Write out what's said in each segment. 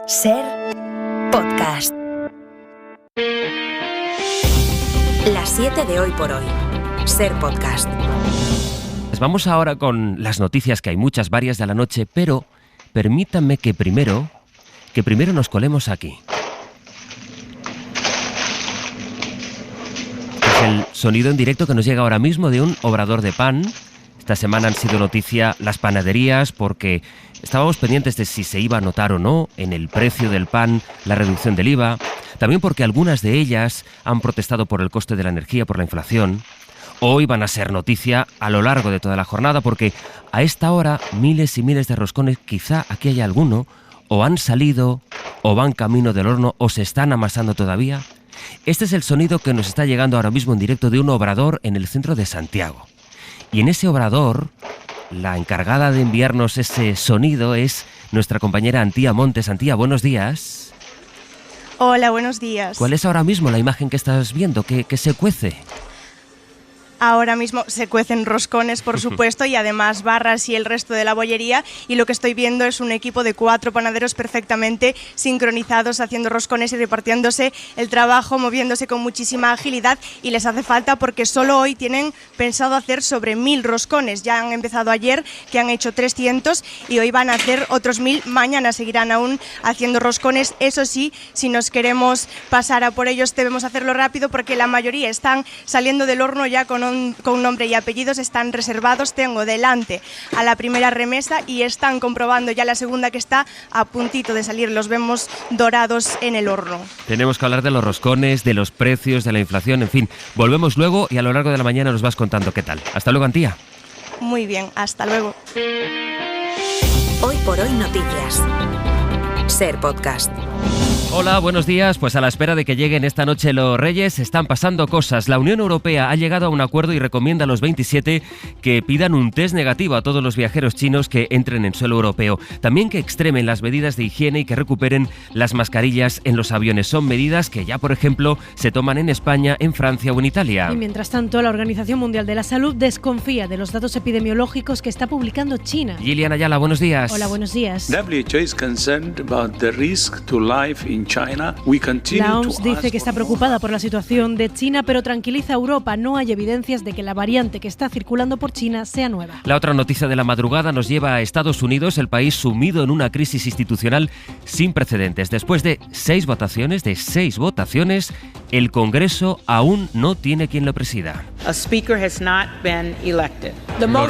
Ser Podcast. Las 7 de hoy por hoy. Ser Podcast. Vamos ahora con las noticias, que hay muchas, varias de la noche, pero permítanme que primero nos colemos aquí. Es el sonido en directo que nos llega ahora mismo de un obrador de pan. Esta semana han sido noticia las panaderías porque estábamos pendientes de si se iba a notar o no en el precio del pan la reducción del IVA. También porque algunas de ellas han protestado por el coste de la energía, por la inflación. Hoy van a ser noticia a lo largo de toda la jornada porque a esta hora miles y miles de roscones, quizá aquí haya alguno, o han salido, o van camino del horno, o se están amasando todavía. Este es el sonido que nos está llegando ahora mismo en directo de un obrador en el centro de Santiago. Y en ese obrador, la encargada de enviarnos ese sonido es nuestra compañera Antía Montes. Antía, buenos días. Hola, buenos días. ¿Cuál es ahora mismo la imagen que estás viendo, que se cuece? Ahora mismo se cuecen roscones, por supuesto, y además barras y el resto de la bollería. Y lo que estoy viendo es un equipo de 4 panaderos perfectamente sincronizados, haciendo roscones y repartiéndose el trabajo, moviéndose con muchísima agilidad. Y les hace falta porque solo hoy tienen pensado hacer sobre 1000 roscones. Ya han empezado ayer, que han hecho 300, y hoy van a hacer otros 1000. Mañana seguirán aún haciendo roscones. Eso sí, si nos queremos pasar a por ellos, debemos hacerlo rápido porque la mayoría están saliendo del horno ya con nombre y apellidos, están reservados. Tengo delante a la primera remesa y están comprobando ya la segunda, que está a puntito de salir. Los vemos dorados en el horno. Tenemos que hablar de los roscones, de los precios, de la inflación, en fin. Volvemos luego y a lo largo de la mañana nos vas contando qué tal. Hasta luego, Antía. Muy bien, hasta luego. Hoy por hoy noticias. Ser Podcast. Hola, buenos días. Pues a la espera de que lleguen esta noche los Reyes, están pasando cosas. La Unión Europea ha llegado a un acuerdo y recomienda a los 27 que pidan un test negativo a todos los viajeros chinos que entren en suelo europeo. También que extremen las medidas de higiene y que recuperen las mascarillas en los aviones. Son medidas que ya, por ejemplo, se toman en España, en Francia o en Italia. Y mientras tanto, la Organización Mundial de la Salud desconfía de los datos epidemiológicos que está publicando China. Gillian Ayala, buenos días. Hola, buenos días. WHO is concerned about the risk to life in China. We continue La OMS dice que está preocupada por la situación de China, pero tranquiliza a Europa. No hay evidencias de que la variante que está circulando por China sea nueva. La otra noticia de la madrugada nos lleva a Estados Unidos, el país sumido en una crisis institucional sin precedentes. Después de 6 votaciones, el Congreso aún no tiene quien lo presida. Los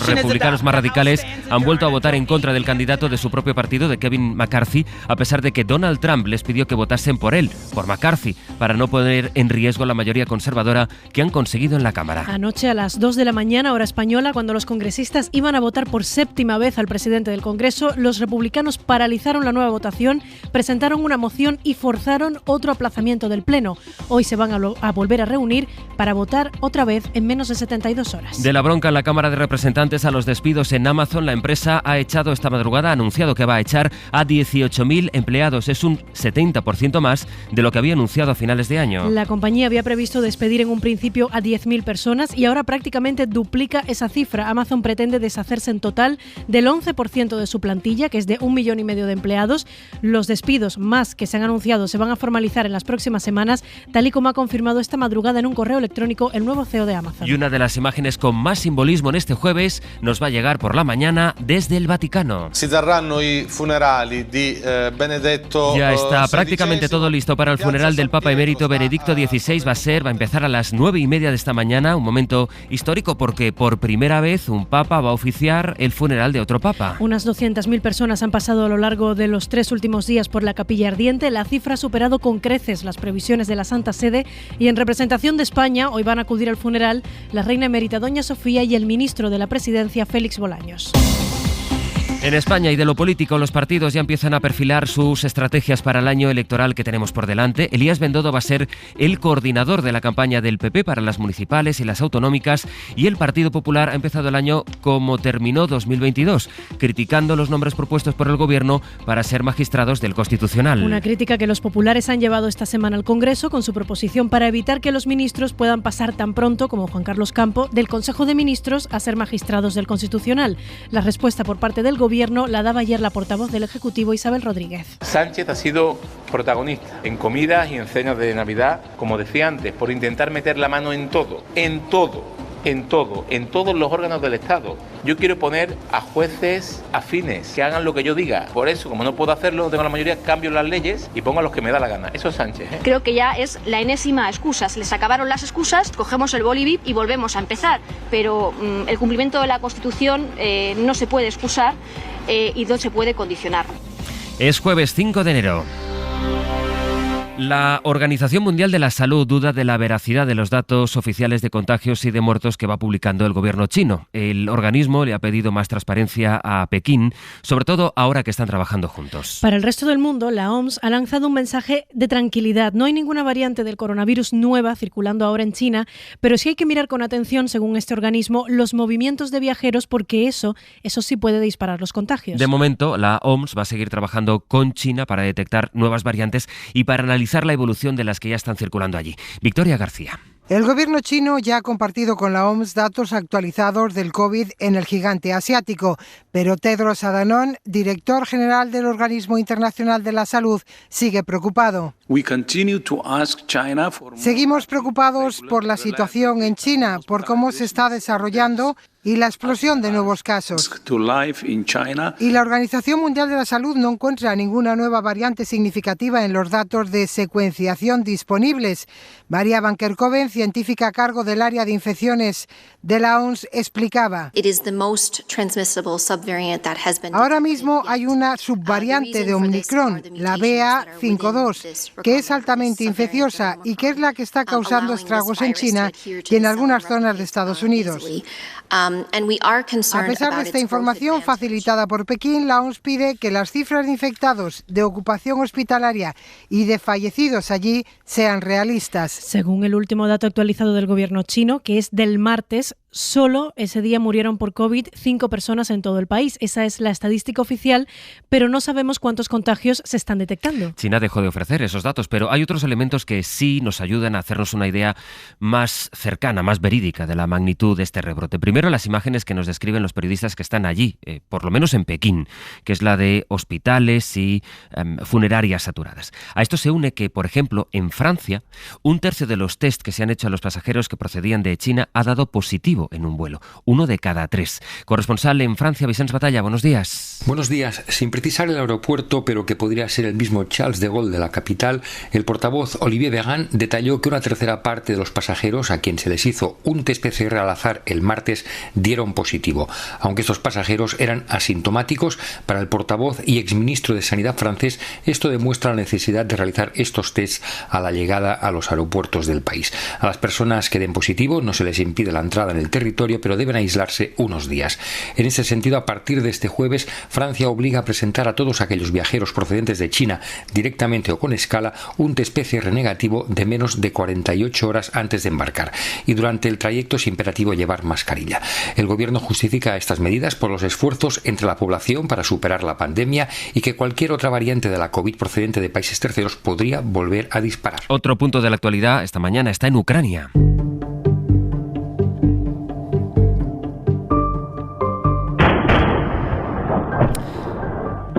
republicanos más radicales han vuelto a votar en contra del candidato de su propio partido, de Kevin McCarthy, a pesar de que Donald Trump les pidió que votasen por él, por McCarthy, para no poner en riesgo la mayoría conservadora que han conseguido en la Cámara. Anoche a las 2 de la mañana, hora española, cuando los congresistas iban a votar por 7ª vez al presidente del Congreso, los republicanos paralizaron la nueva votación, presentaron una moción y forzaron otro aplazamiento del Pleno. Hoy se van a volver a reunir para votar otra vez en menos de 72 horas. De la bronca en la Cámara de Representantes a los despidos en Amazon, la empresa ha anunciado que va a echar a 18.000 empleados. Es un 70% más de lo que había anunciado a finales de año. La compañía había previsto despedir en un principio a 10.000 personas y ahora prácticamente duplica esa cifra. Amazon pretende deshacerse en total del 11% de su plantilla, que es de 1,5 millones de empleados. Los despidos más que se han anunciado se van a formalizar en las próximas semanas, tal y como ha confirmado esta madrugada en un correo electrónico el nuevo CEO de Amazon. Y una de las imágenes con más simbolismo en este jueves nos va a llegar por la mañana desde el Vaticano. Si terranno i funerali di Benedetto. Ya está prácticamente todo listo para el funeral del Papa emérito Benedicto XVI. Va a empezar a las 9:30 de esta mañana, un momento histórico porque por primera vez un papa va a oficiar el funeral de otro papa. Unas 200.000 personas han pasado a lo largo de los 3 últimos días por la Capilla Ardiente. La cifra ha superado con creces las previsiones de la Santa Sede y en representación de España hoy van a acudir al funeral la reina emérita Doña Sofía y el ministro de la Presidencia Félix Bolaños. En España y de lo político, los partidos ya empiezan a perfilar sus estrategias para el año electoral que tenemos por delante. Elías Bendodo va a ser el coordinador de la campaña del PP para las municipales y las autonómicas, y el Partido Popular ha empezado el año como terminó 2022, criticando los nombres propuestos por el Gobierno para ser magistrados del Constitucional. Una crítica que los populares han llevado esta semana al Congreso con su proposición para evitar que los ministros puedan pasar tan pronto como Juan Carlos Campo del Consejo de Ministros a ser magistrados del Constitucional. La respuesta por parte del Gobierno gobierno la daba ayer la portavoz del Ejecutivo, Isabel Rodríguez. Sánchez ha sido protagonista en comidas y en cenas de Navidad, como decía antes, por intentar meter la mano en todos los órganos del Estado. Yo quiero poner a jueces afines, que hagan lo que yo diga. Por eso, como no puedo hacerlo, no tengo la mayoría, cambio las leyes y pongo a los que me da la gana. Eso es Sánchez, ¿eh? Creo que ya es la enésima excusa. Se les acabaron las excusas, cogemos el boli y volvemos a empezar. Pero el cumplimiento de la Constitución no se puede excusar y no se puede condicionar. Es jueves 5 de enero. La Organización Mundial de la Salud duda de la veracidad de los datos oficiales de contagios y de muertos que va publicando el gobierno chino. El organismo le ha pedido más transparencia a Pekín, sobre todo ahora que están trabajando juntos. Para el resto del mundo, la OMS ha lanzado un mensaje de tranquilidad. No hay ninguna variante del coronavirus nueva circulando ahora en China, pero sí hay que mirar con atención, según este organismo, los movimientos de viajeros, porque eso sí puede disparar los contagios. De momento, la OMS va a seguir trabajando con China para detectar nuevas variantes y para analizar la evolución de las que ya están circulando allí. Victoria García. El gobierno chino ya ha compartido con la OMS datos actualizados del COVID en el gigante asiático, pero Tedros Adhanom, director general del Organismo Internacional de la Salud, sigue preocupado. Seguimos preocupados por la situación en China, por cómo se está desarrollando y la explosión de nuevos casos. Y la Organización Mundial de la Salud no encuentra ninguna nueva variante significativa en los datos de secuenciación disponibles. María Van Kerkhove, científica a cargo del área de infecciones de la OMS, explicaba: ahora mismo hay una subvariante de Omicron, la BA.5.2, que es altamente infecciosa y que es la que está causando estragos en China y en algunas zonas de Estados Unidos. A pesar de esta información facilitada por Pekín, la OMS pide que las cifras de infectados, de ocupación hospitalaria y de fallecidos allí sean realistas. Según el último dato actualizado del gobierno chino, que es del martes, solo ese día murieron por COVID 5 personas en todo el país. Esa es la estadística oficial, pero no sabemos cuántos contagios se están detectando. China dejó de ofrecer esos datos, pero hay otros elementos que sí nos ayudan a hacernos una idea más cercana, más verídica de la magnitud de este rebrote. Primero, las imágenes que nos describen los periodistas que están allí, por lo menos en Pekín, que es la de hospitales y funerarias saturadas. A esto se une que, por ejemplo, en Francia, 1/3 de los test que se han hecho a los pasajeros que procedían de China ha dado positivo en un vuelo, 1 de cada 3. Corresponsal en Francia, Vicente Batalla, buenos días. Buenos días. Sin precisar el aeropuerto, pero que podría ser el mismo Charles de Gaulle de la capital, el portavoz Olivier Véran detalló que una tercera parte de los pasajeros a quien se les hizo un test PCR al azar el martes dieron positivo. Aunque estos pasajeros eran asintomáticos, para el portavoz y exministro de Sanidad francés, esto demuestra la necesidad de realizar estos tests a la llegada a los aeropuertos del país. A las personas que den positivo no se les impide la entrada en el territorio, pero deben aislarse unos días. En ese sentido, a partir de este jueves, Francia obliga a presentar a todos aquellos viajeros procedentes de China, directamente o con escala, un test PCR negativo de menos de 48 horas antes de embarcar. Y durante el trayecto es imperativo llevar mascarilla. El gobierno justifica estas medidas por los esfuerzos entre la población para superar la pandemia y que cualquier otra variante de la COVID procedente de países terceros podría volver a disparar. Otro punto de la actualidad esta mañana está en Ucrania.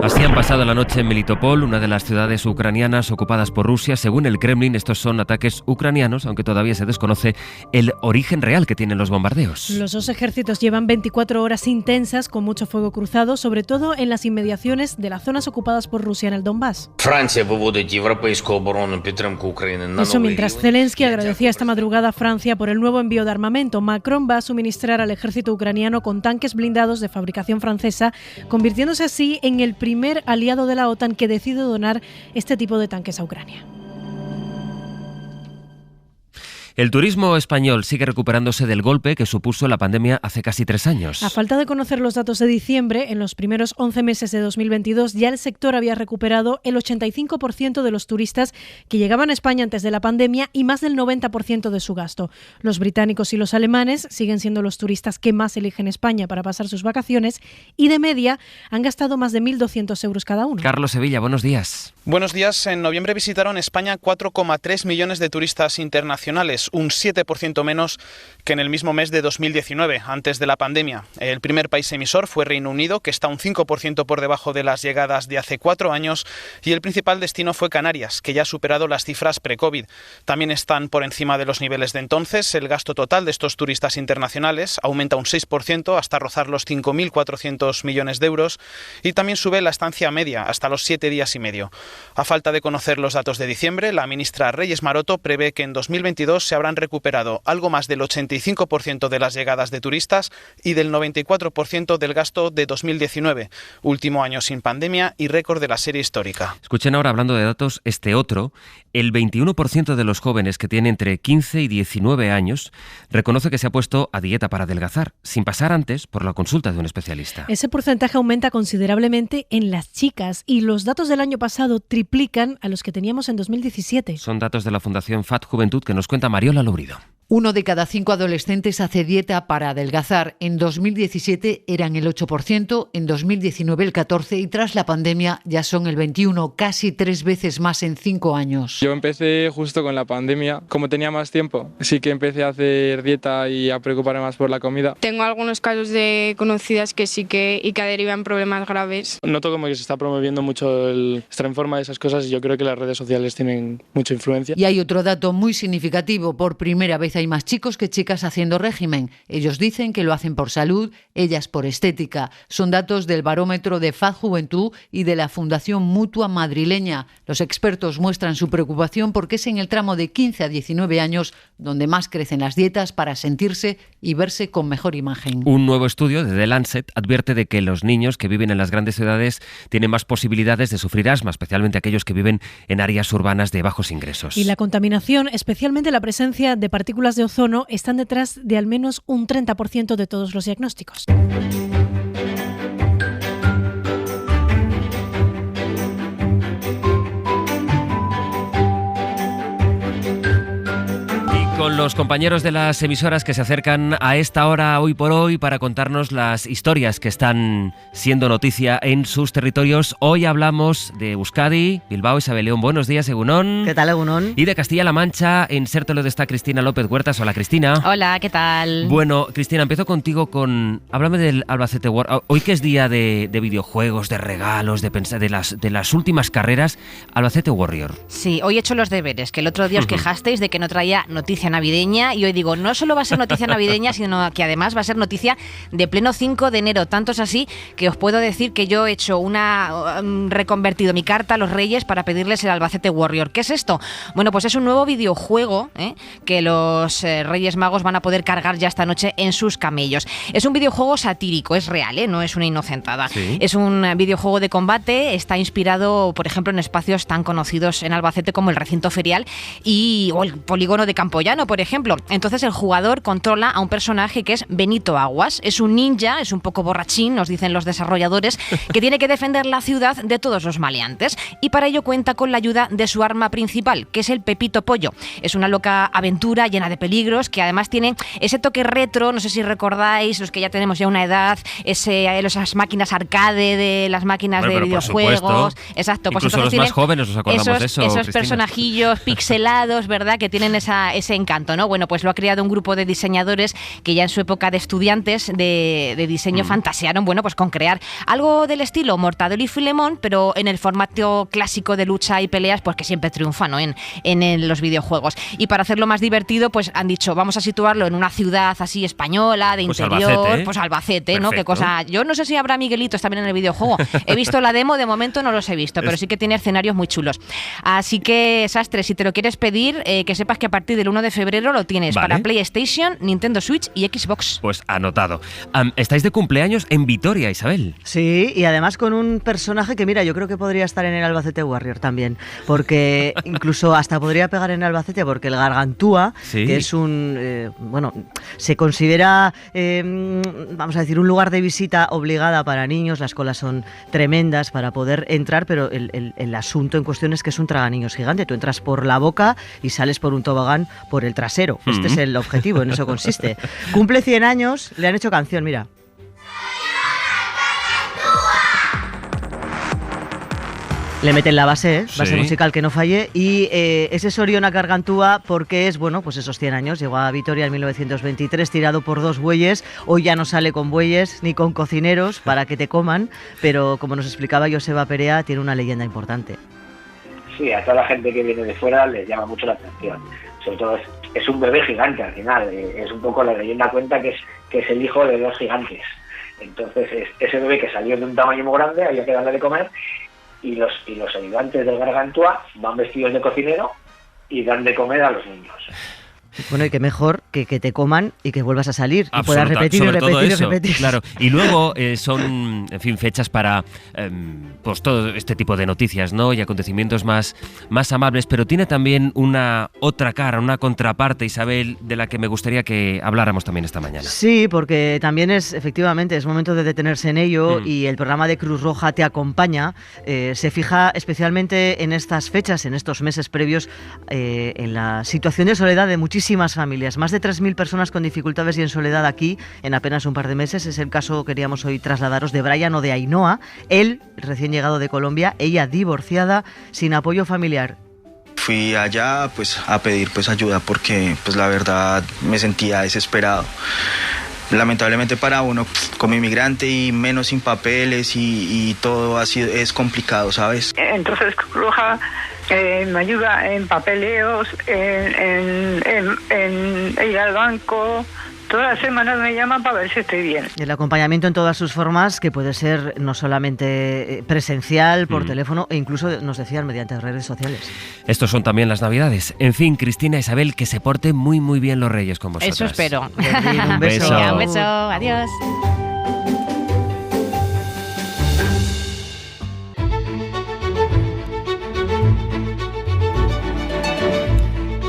Así han pasado la noche en Melitopol, una de las ciudades ucranianas ocupadas por Rusia. Según el Kremlin, estos son ataques ucranianos, aunque todavía se desconoce el origen real que tienen los bombardeos. Los dos ejércitos llevan 24 horas intensas con mucho fuego cruzado, sobre todo en las inmediaciones de las zonas ocupadas por Rusia en el Donbass. Eso mientras Zelensky agradecía esta madrugada a Francia por el nuevo envío de armamento. Macron va a suministrar al ejército ucraniano con tanques blindados de fabricación francesa, convirtiéndose así en el primer aliado de la OTAN que decide donar este tipo de tanques a Ucrania. El turismo español sigue recuperándose del golpe que supuso la pandemia hace casi 3 años. A falta de conocer los datos de diciembre, en los primeros 11 meses de 2022 ya el sector había recuperado el 85% de los turistas que llegaban a España antes de la pandemia y más del 90% de su gasto. Los británicos y los alemanes siguen siendo los turistas que más eligen España para pasar sus vacaciones y de media han gastado más de 1.200 euros cada uno. Carlos Sevilla, buenos días. Buenos días. En noviembre visitaron España 4,3 millones de turistas internacionales, es un 7% menos que en el mismo mes de 2019, antes de la pandemia. El primer país emisor fue Reino Unido, que está un 5% por debajo de las llegadas de hace 4 años, y el principal destino fue Canarias, que ya ha superado las cifras pre-COVID. También están por encima de los niveles de entonces. El gasto total de estos turistas internacionales aumenta un 6% hasta rozar los 5.400 millones de euros, y también sube la estancia media hasta los 7 días y medio. A falta de conocer los datos de diciembre, la ministra Reyes Maroto prevé que en 2022 se habrán recuperado algo más del 85% de las llegadas de turistas y del 94% del gasto de 2019, último año sin pandemia y récord de la serie histórica. Escuchen ahora, hablando de datos, este otro. El 21% de los jóvenes que tienen entre 15 y 19 años reconoce que se ha puesto a dieta para adelgazar, sin pasar antes por la consulta de un especialista. Ese porcentaje aumenta considerablemente en las chicas y los datos del año pasado triplican a los que teníamos en 2017. Son datos de la Fundación FAT Juventud que nos cuenta Mariola Lobrido. 1 de cada 5 adolescentes hace dieta para adelgazar. En 2017 eran el 8%, en 2019 el 14% y tras la pandemia ya son el 21%, casi 3 veces más en 5 años. Yo empecé justo con la pandemia. Como tenía más tiempo, sí que empecé a hacer dieta y a preocuparme más por la comida. Tengo algunos casos de conocidas que sí que derivan problemas graves. Noto como que se está promoviendo mucho el estar en forma de esas cosas y yo creo que las redes sociales tienen mucha influencia. Y hay otro dato muy significativo. Por primera vez hay más chicos que chicas haciendo régimen. Ellos dicen que lo hacen por salud, ellas por estética. Son datos del barómetro de FAD Juventud y de la Fundación Mutua madrileña. Los expertos muestran su preocupación porque es en el tramo de 15 a 19 años donde más crecen las dietas para sentirse y verse con mejor imagen. Un nuevo estudio de The Lancet advierte de que los niños que viven en las grandes ciudades tienen más posibilidades de sufrir asma, especialmente aquellos que viven en áreas urbanas de bajos ingresos. Y la contaminación, especialmente la presencia de partículas de ozono, están detrás de al menos un 30% de todos los diagnósticos. Con los compañeros de las emisoras que se acercan a esta hora hoy por hoy para contarnos las historias que están siendo noticia en sus territorios. Hoy hablamos de Euskadi, Bilbao, Isabel León. Buenos días, Egunon. ¿Qué tal, Egunon? Y de Castilla-La Mancha, en Sértolo está Cristina López Huertas. Hola, Cristina. Hola, ¿qué tal? Bueno, Cristina, empiezo contigo háblame del Albacete World. Hoy que es día de videojuegos, de regalos, de las últimas carreras, Albacete Warrior. Sí, hoy he hecho los deberes, que el otro día os quejasteis de que no traía noticia navideña y hoy digo, no solo va a ser noticia navideña, sino que además va a ser noticia de pleno 5 de enero. Tanto es así que os puedo decir que yo he hecho reconvertido mi carta a los Reyes para pedirles el Albacete Warrior. ¿Qué es esto? Bueno, pues es un nuevo videojuego que los Reyes Magos van a poder cargar ya esta noche en sus camellos. Es un videojuego satírico, es real, no es una inocentada. ¿Sí? Es un videojuego de combate, está inspirado, por ejemplo, en espacios tan conocidos en Albacete como el recinto ferial o el polígono de Campoyano, por ejemplo. Entonces el jugador controla a un personaje que es Benito Aguas. Es un ninja, es un poco borrachín, nos dicen los desarrolladores, que tiene que defender la ciudad de todos los maleantes. Y para ello cuenta con la ayuda de su arma principal, que es el Pepito Pollo. Es una loca aventura llena de peligros, que además tiene ese toque retro, no sé si recordáis, los que ya tenemos ya una edad, esas máquinas arcade de las máquinas de videojuegos. Exacto, pues incluso los más jóvenes nos acordamos de eso. Esos personajillos pixelados, ¿verdad?, que tienen ese encanto, ¿no? Bueno, pues lo ha creado un grupo de diseñadores que ya en su época de estudiantes de diseño fantasearon, bueno, pues con crear algo del estilo Mortadelo y Filemón, pero en el formato clásico de lucha y peleas, pues que siempre triunfa, ¿no?, en los videojuegos. Y para hacerlo más divertido, pues han dicho, vamos a situarlo en una ciudad así española, de interior, pues Albacete, ¿no? Qué cosa. Yo no sé si habrá Miguelitos también en el videojuego. He visto la demo, de momento no los he visto, pero sí que tiene escenarios muy chulos. Así que, Sastre, si te lo quieres pedir, que sepas que a partir del 1 de febrero lo tienes para PlayStation, Nintendo Switch y Xbox. Pues anotado. Estáis de cumpleaños en Vitoria, Isabel. Sí, y además con un personaje que, mira, yo creo que podría estar en el Albacete Warrior también, porque incluso hasta podría pegar en Albacete, porque el Gargantúa, que es se considera, vamos a decir, un lugar de visita obligada para niños. Las colas son tremendas para poder entrar, pero el asunto en cuestión es que es un traganíños gigante. Tú entras por la boca y sales por un tobogán por el trasero. Este es el objetivo, en eso consiste. Cumple 100 años, le han hecho canción, mira. Le meten la base Sí. musical que no falle. Y ese Soriona Gargantúa, porque es, bueno, pues esos 100 años. Llegó a Vitoria en 1923, tirado por 2 bueyes. Hoy ya no sale con bueyes ni con cocineros para que te coman, pero como nos explicaba Joseba Perea, tiene una leyenda importante. Sí, a toda la gente que viene de fuera les llama mucho la atención. Sobre todo es un bebé gigante al final. Es un poco, la leyenda cuenta que es el hijo de 2 gigantes. Entonces ese bebé que salió de un tamaño muy grande, había que darle de comer, y los ayudantes del Gargantúa van vestidos de cocinero y dan de comer a los niños. Bueno, y qué mejor que te coman y que vuelvas a salir, y puedas repetir y repetir y repetir. Claro, y luego son, en fin, fechas para pues todo este tipo de noticias, ¿no? Y acontecimientos más amables, pero tiene también una otra cara, una contraparte, Isabel, de la que me gustaría que habláramos también esta mañana. Sí, porque también efectivamente, es momento de detenerse en ello, y el programa de Cruz Roja Te Acompaña se fija especialmente en estas fechas, en estos meses previos, en la situación de soledad de muchísimas familias. Más de 3.000 personas con dificultades y en soledad aquí en apenas un par de meses. Es el caso, queríamos hoy trasladaros, de Brian o de Ainhoa. Él, recién llegado de Colombia, ella divorciada, sin apoyo familiar. Fui allá pues a pedir pues ayuda porque pues la verdad me sentía desesperado. Lamentablemente para uno como inmigrante y menos sin papeles y todo es complicado, ¿sabes? Entonces Cruz Roja me ayuda en papeleos, en ir al banco. Todas las semanas me llaman para ver si estoy bien. El acompañamiento en todas sus formas, que puede ser no solamente presencial, por teléfono, e incluso, nos decían, mediante redes sociales. Estos son también las Navidades. En fin, Cristina, Isabel, que se porten muy muy bien los Reyes con vosotras. Eso espero. Un beso. Un beso. Adiós.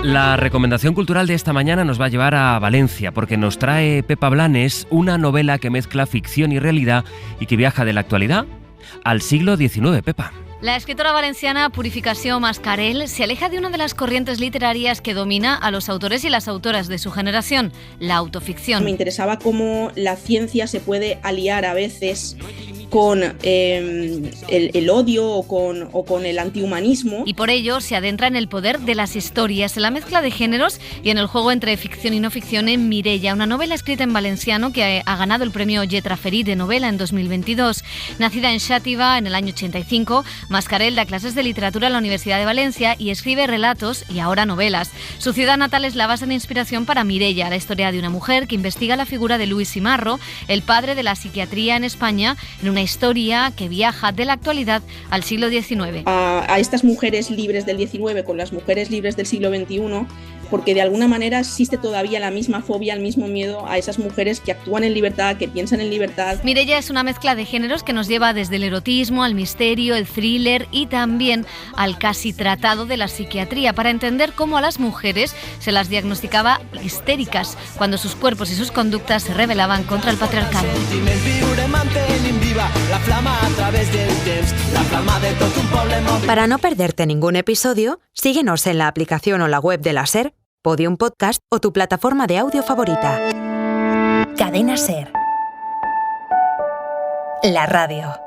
La recomendación cultural de esta mañana nos va a llevar a Valencia, porque nos trae Pepa Blanes una novela que mezcla ficción y realidad y que viaja de la actualidad al siglo XIX, Pepa. La escritora valenciana Purificació Mascarell se aleja de una de las corrientes literarias que domina a los autores y las autoras de su generación, la autoficción. Me interesaba cómo la ciencia se puede aliar a veces con el odio o con el antihumanismo. Y por ello se adentra en el poder de las historias, en la mezcla de géneros y en el juego entre ficción y no ficción en Mireia, una novela escrita en valenciano que ha ganado el premio Lletra Ferí de novela en 2022. Nacida en Xàtiva en el año 85, Mascarell da clases de literatura en la Universidad de Valencia y escribe relatos y ahora novelas. Su ciudad natal es la base de inspiración para Mireia, la historia de una mujer que investiga la figura de Luis Simarro, el padre de la psiquiatría en España, en una historia que viaja de la actualidad al siglo XIX. A estas mujeres libres del XIX con las mujeres libres del siglo XXI, porque de alguna manera existe todavía la misma fobia, el mismo miedo a esas mujeres que actúan en libertad, que piensan en libertad. Mireia es una mezcla de géneros que nos lleva desde el erotismo al misterio, el thriller y también al casi tratado de la psiquiatría, para entender cómo a las mujeres se las diagnosticaba histéricas cuando sus cuerpos y sus conductas se rebelaban contra el patriarcado. Para no perderte ningún episodio, síguenos en la aplicación o la web de la SER, Podium Podcast o tu plataforma de audio favorita. Cadena SER. La radio.